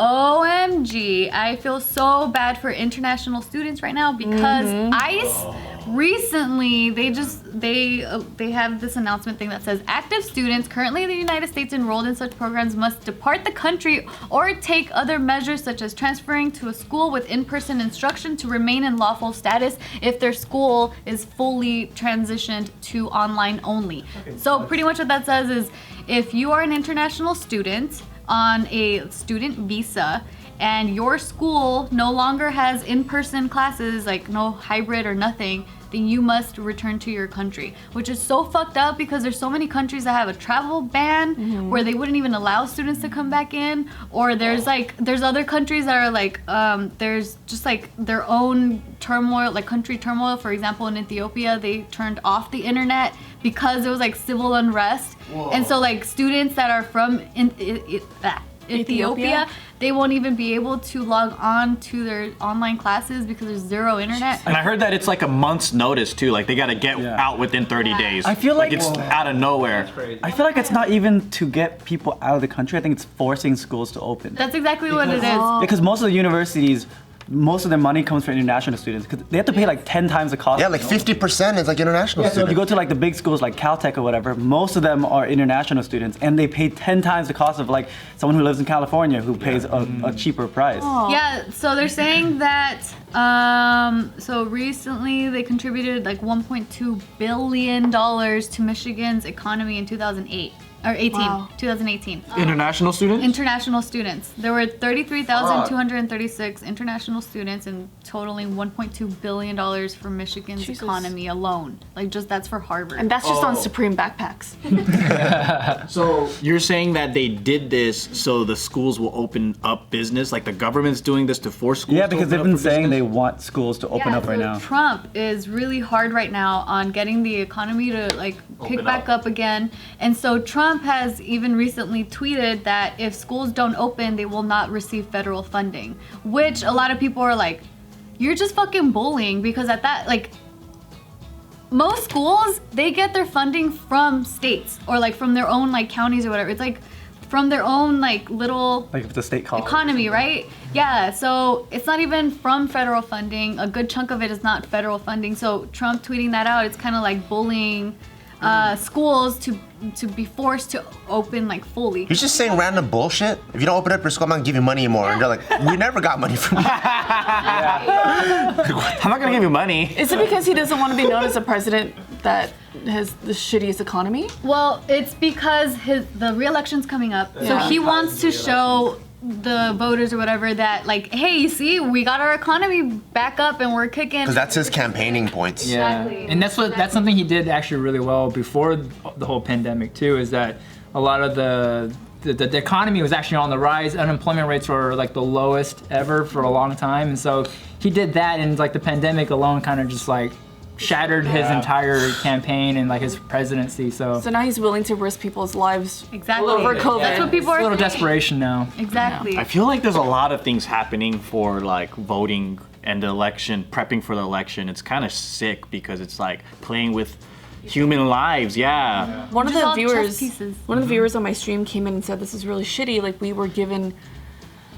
OMG, I feel so bad for international students right now because ICE recently they have this announcement thing that says active students currently in the United States enrolled in such programs must depart the country or take other measures such as transferring to a school with in-person instruction to remain in lawful status if their school is fully transitioned to online only. So pretty much what that says is if you are an international student on a student visa and your school no longer has in-person classes, like no hybrid or nothing, then you must return to your country, which is so fucked up because there's so many countries that have a travel ban where they wouldn't even allow students to come back in, or there's other countries that are like there's just like their own turmoil, like country turmoil. For example, in Ethiopia they turned off the internet because it was like civil unrest. And so like students that are from Ethiopia, they won't even be able to log on to their online classes because there's zero internet. And I heard that it's like a month's notice too. Like they gotta get out within 30 days. I feel like it's out of nowhere. I feel like it's not even to get people out of the country. I think it's forcing schools to open. That's exactly what it is. Because most of the universities, most of their money comes from international students because they have to pay like 10 times the cost. Yeah, like 50% is like international students. So if you go to like the big schools like Caltech or whatever, most of them are international students and they pay 10 times the cost of like someone who lives in California who pays a cheaper price. Yeah, so they're saying that, so recently they contributed like $1.2 billion to Michigan's economy in 2008. Or 2018. International students? International students. There were 33,236 international students and totaling $1.2 billion for Michigan's economy alone. Like just that's for Harvard. And that's just on Supreme backpacks. So you're saying that they did this so the schools will open up business? Like the government's doing this to force schools Yeah, to because open they've up been for saying business? they want schools to open up right now. Trump is really hard right now on getting the economy to like pick back up again. And so Trump has even recently tweeted that if schools don't open, they will not receive federal funding, which a lot of people are like, you're just fucking bullying, because at that, like, most schools, they get their funding from states or like from their own like counties or whatever. It's like from their own like little like if it's a state college economy, right? Yeah, so it's not even from federal funding. A good chunk of it is not federal funding. So Trump tweeting that out, it's kind of like bullying schools to be forced to open like fully. He's just saying random bullshit. If you don't open up your school, I'm not gonna give you money anymore. And they're like, we never got money from you. I'm not gonna give you money. Is it because he doesn't want to be known as a president that has the shittiest economy? Well, it's because the re-election's coming up. So he wants to show the voters or whatever that like, hey, you see, we got our economy back up and we're kicking. Because that's his campaigning points. Yeah, and that's something he did actually really well before the whole pandemic too. Is that a lot of the economy was actually on the rise. Unemployment rates were like the lowest ever for a long time, and so he did that. And like the pandemic alone kind of just like shattered his entire campaign and like his presidency. So now he's willing to risk people's lives over COVID. That's what people are saying. A little saying. desperation now. Exactly. I feel like there's a lot of things happening for like voting and the election, prepping for the election. It's kind of sick because it's like playing with human lives. One of Just the all viewers, chess pieces. one of the viewers on my stream came in and said this is really shitty. Like we were given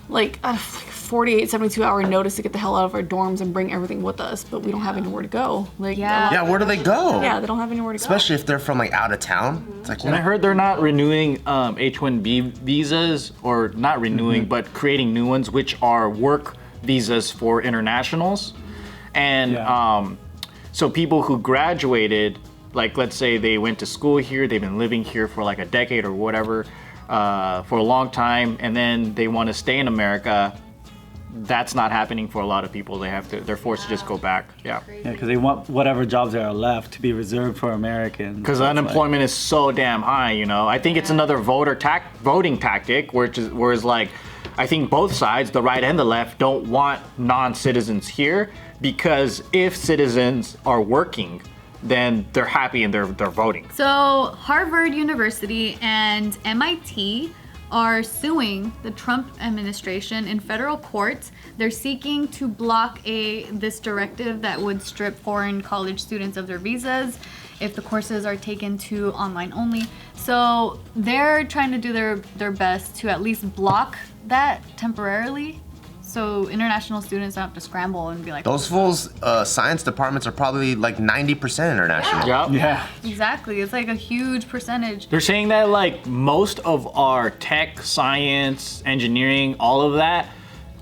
like a 48, 72 hour notice to get the hell out of our dorms and bring everything with us, but we don't have anywhere to go. Like Yeah, where do they go? Yeah, they don't have anywhere to go. Especially if they're from like out of town. It's like, And I heard they're not renewing H-1B visas, or not renewing, but creating new ones, which are work visas for internationals. And so people who graduated, like let's say they went to school here, they've been living here for like a decade or whatever, for a long time, and then they want to stay in America. That's not happening for a lot of people. They're forced to just go back. Yeah, because they want whatever jobs there are left to be reserved for Americans. Because unemployment is so damn high, you know. I think it's another voting tactic, whereas like, I think both sides, the right and the left, don't want non-citizens here, because if citizens are working, then they're happy and they're voting. So Harvard University and MIT are suing the Trump administration in federal court. They're seeking to block this directive that would strip foreign college students of their visas. if the courses are taken to online only. So they're trying to do their best to at least block that temporarily, so international students don't have to scramble and be like, Those fools' science departments are probably like 90% international. Yep. Yeah. exactly. It's like a huge percentage. They're saying that like most of our tech, science, engineering, all of that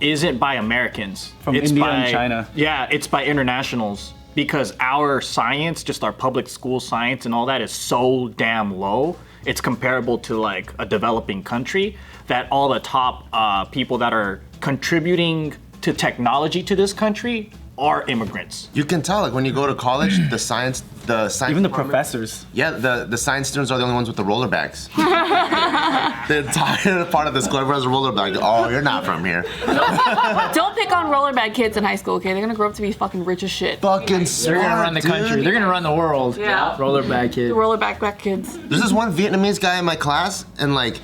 isn't by Americans. From India and China. Yeah, it's by internationals because our science, just our public school science and all that is so damn low. It's comparable to like a developing country that all the top people that are contributing to technology to this country are immigrants. You can tell, like when you go to college, the science Even the department- professors. Yeah, the science students are the only ones with the roller bags. The entire part of the school, everyone has a roller bag. Oh, you're not from here. Don't pick on rollerblad kids in high school, okay? They're gonna grow up to be fucking rich as shit. Fucking They're gonna run the smart, country. dude. They're gonna run the world. Yeah. Rollerback kid. The rollerback kids. There's this one Vietnamese guy in my class, and like,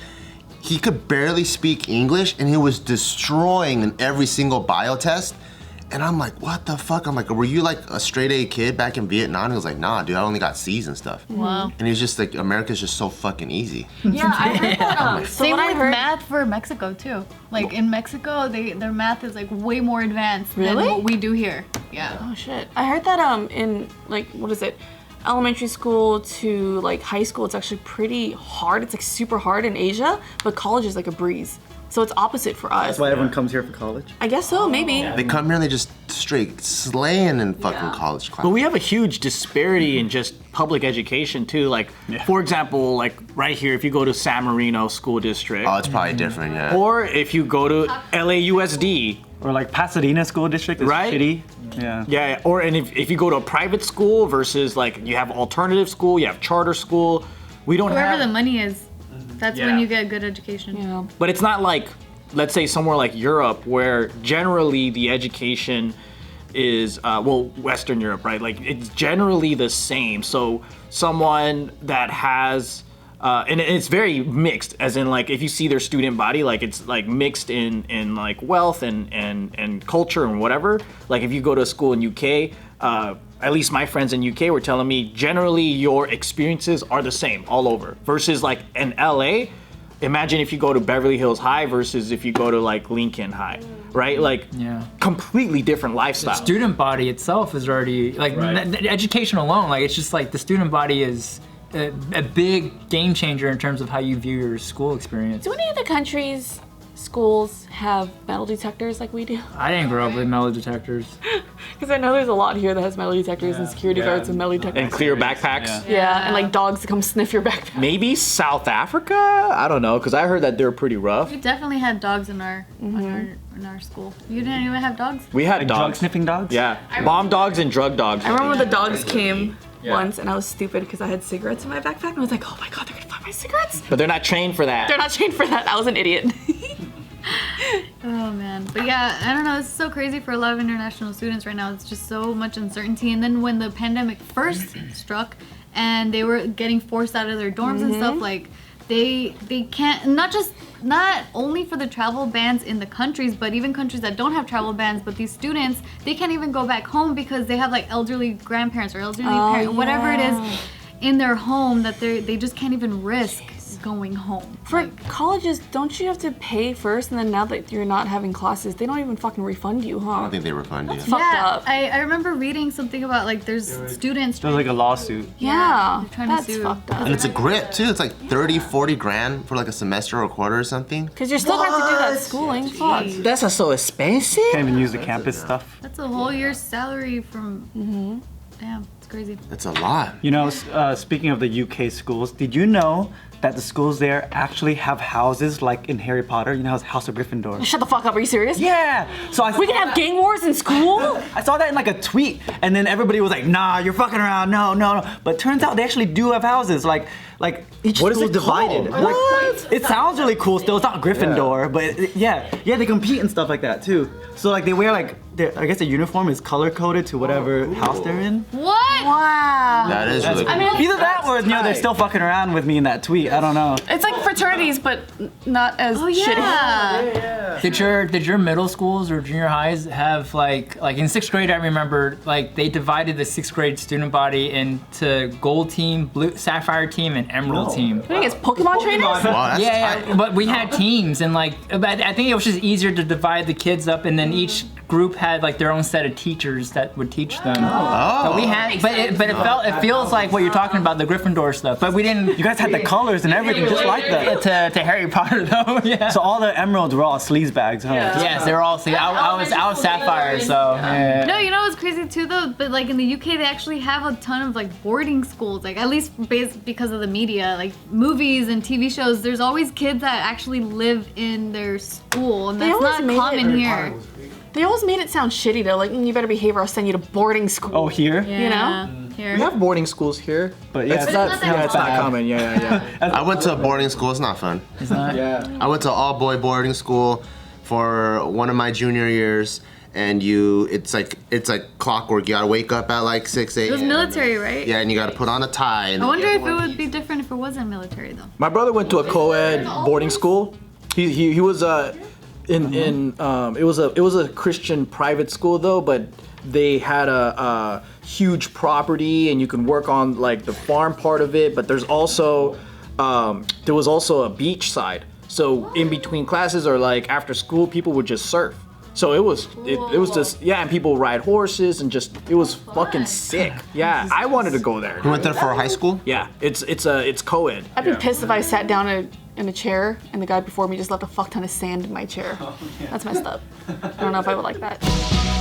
he could barely speak English, and he was destroying in every single bio test. And I'm like, what the fuck? I'm like, were you like a straight A kid back in Vietnam? He was like, nah, dude, I only got C's and stuff. Wow. And he's just like, America's just so fucking easy. Yeah, I heard that. So Same what I with heard. math for Mexico too. Like in Mexico, their math is like way more advanced Really? than what we do here. Yeah. Oh shit! I heard that in like what is it, elementary school to like high school, it's actually pretty hard. It's like super hard in Asia, but college is like a breeze. So it's opposite for us. That's why everyone comes here for college. I guess so, maybe. They come here and they just straight slaying in fucking college class. But we have a huge disparity in just public education too. Like, for example, like right here, if you go to San Marino School District, Oh, it's probably different, yeah. or if you go to LAUSD, Or like Pasadena School District is Right? shitty. Yeah. yeah, or and if you go to a private school versus like you have alternative school, you have charter school, we don't Wherever have. the money is, that's Yeah. when you get good education. Yeah. But it's not like, let's say somewhere like Europe, where generally the education is, Western Europe, right? Like it's generally the same. So someone that has, and it's very mixed, as in like if you see their student body, like it's like mixed in like wealth and culture and whatever. Like if you go to a school in UK, at least my friends in UK were telling me generally your experiences are the same all over. Versus like in LA, imagine if you go to Beverly Hills High versus if you go to like Lincoln High, right? Like Yeah. completely different lifestyle. Student body itself is already like the education alone. Like it's just like the student body is a big game changer in terms of how you view your school experience. Do any of the countries' schools have metal detectors like we do? I didn't grow up with metal detectors. Because I know there's a lot here that has metal detectors and security guards with metal detectors. and clear backpacks. Yeah, and like dogs to come sniff your backpack. Maybe South Africa? I don't know, because I heard that they're pretty rough. We definitely had dogs in our in our school. You didn't even have dogs? We had Like drug dogs. sniffing dogs? Yeah, bomb dogs and drug dogs. I remember when the dogs came once, and I was stupid because I had cigarettes in my backpack, and I was like, oh my god, they're gonna find my cigarettes. But they're not trained for that. They're not trained for that. I was an idiot. Oh man. But yeah, I don't know, it's so crazy for a lot of international students right now. It's just so much uncertainty. And then when the pandemic first struck and they were getting forced out of their dorms and stuff, like they can't, not only for the travel bans in the countries, but even countries that don't have travel bans, but these students, they can't even go back home because they have like elderly grandparents or elderly parents, whatever it is in their home that they just can't even risk going home. For colleges, don't you have to pay first, and then now that you're not having classes, they don't even fucking refund you, I huh? don't think they refund you. Fucked up. I remember reading something about like there's students There's like a lawsuit. Yeah, they're trying to that's sue. fucked up. And it's a grip too. It's like 30, 40 grand for like a semester or a quarter or something. Because you're still going to have to do that schooling. Fuck. That's so expensive. Can't even use the campus stuff. That's a whole year's salary from. Damn, it's crazy. That's a lot. You know, speaking of the UK schools, did you know that the schools there actually have houses like in Harry Potter? You know, House of Gryffindor. Shut the fuck up. Are you serious? Yeah. So We can have gang wars in school? I saw that in like a tweet, and then everybody was like, "Nah, you're fucking around. No." But turns out they actually do have houses. Like each What is school's it divided. called? Like, it sounds really cool. Still, it's not Gryffindor, but they compete and stuff like that too. So like they wear like I guess the uniform is color coded to whatever house they're in. What? Wow. That is really I mean, Either that or they're still fucking around with me in that tweet. I don't know. It's like fraternities, but not as Oh shitty. yeah. Did your middle schools or junior highs have like in 6th grade? I remember like they divided the 6th grade student body into gold team, blue sapphire team, and emerald team. I think it's Pokemon trainers. Wow, that's Yeah, tight. but we had teams, and like I think it was just easier to divide the kids up, and then each group had like their own set of teachers that would teach them. But we had, but it feels like what you're talking about, the Gryffindor stuff. But we didn't. You guys had the colors and everything just like that. To Harry Potter though. Yeah. So all the emeralds were all sleaze bags, huh? Yes, they were all. See, I was sapphire, so. Yeah. No, you know what's crazy too though? But like in the UK, they actually have a ton of like boarding schools. Like at least because of the media, like movies and TV shows. There's always kids that actually live in their school, and that's always not made common it- here. They always made it sound shitty though. Like, you better behave or I'll send you to boarding school. Oh, here? Yeah. You know? Here. We have boarding schools here, But yeah, it's not. not that Yeah, it's not bad. common. Yeah. I went to a boarding school. It's not fun. It's not. Yeah. I went to all-boy boarding school for one of my junior years, and it's like clockwork. You gotta wake up at like 6 a.m. It was military, right? Yeah, and you gotta put on a tie. And I wonder if it would be different if it wasn't military though. My brother went to a co-ed boarding school. He was it was a Christian private school though, but they had a huge property and you can work on like the farm part of it. But there was also a beach side. So in between classes or like after school, people would just surf. So it was just and people ride horses and just it was fucking sick. Yeah, I wanted to go there. You went there for high school? Yeah, it's co-ed. I'd be pissed if I sat down in a chair and the guy before me just left a fuck ton of sand in my chair. That's messed up. I don't know if I would like that.